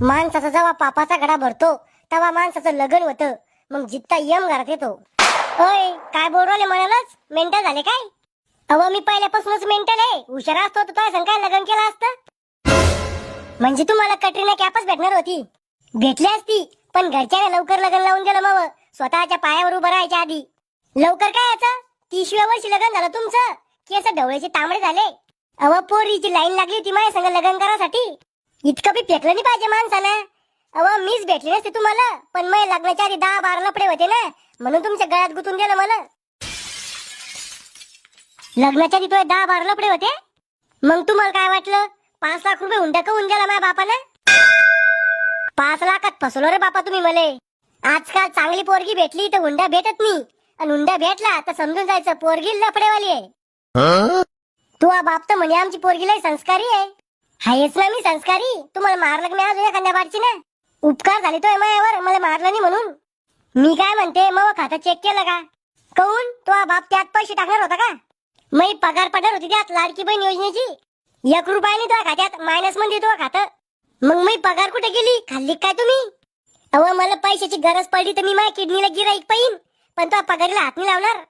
माणसाचा जेव्हा पापाचा घडा भरतो तेव्हा माणसाचं लग्न होतं, मग जित्ता यम घरात येतो. ओय, काय बोल राहिले म्हणालच? मेंटल झाले काय? अव मी पहिल्यापासूनच मेंटल आहे. हुशार असतो तर तुला काय लग्न केलं असतं? म्हणजे तुम्हाला कटरीना कॅपच भेटणार होती. भेटली असती, पण घरच्याने लवकर लग्न लावून दिलं मग स्वतःच्या पायावर उभं राहायच्या आधी. लवकर काय याचं? 30व्या वर्षी लग्न झालं तुमचं, केस ढवळेचे तांबडे झाले. अव पोरीची लाईन लागली होती माझ्या संग लग्न करासाठी. इतकं बी फेकलं नाही पाहिजे माणसानं. अव मीच भेटली नसते तुम्हाला, पण माझ्या लग्नाच्या आधी 10-12 लफडे होते ना, म्हणून तुमच्या गळ्यात गुतून गेलं मला. लग्नाच्या आधी तुझे 10-12 लफडे होते. मग तुम्हाला काय वाटलं 5 लाख रुपये हुंडा कवून गेला माझ्या बापानं? 5 लाखात फसवलं रे बापा तुम्ही मले. आजकाल चांगली पोरगी भेटली तर हुंडा भेटत नाही, आणि हुंडा भेटला तर समजून जायचं पोरगी लफडेवाली आहे. तू बाप तर म्हणे आमची पोरगी लय संस्कारी आहे. हायच ना मी संस्कारी. तुम्हाला मारलं मी अजून एखाद्या बारची ना. उपकार झाले तो मायावर, मला मारलं नाही म्हणून. मी काय म्हणते, मग खातं चेक केलं का? कहून तो बाप त्यात पैसे टाकणार होता का? मी पगार पडणार होती त्यात लाडकी बहीण योजनेची. 1 रुपया नाही तुझ्या खात्यात, मायनस मध्ये तुझं खातं. मग मी पगार कुठे गेली? खाल्ली काय तुम्ही? अव मला पैशाची गरज पडली तर मी माझ्या किडनीला गिराईक पाहिन, पण तो पगारीला हात नाही लावणार.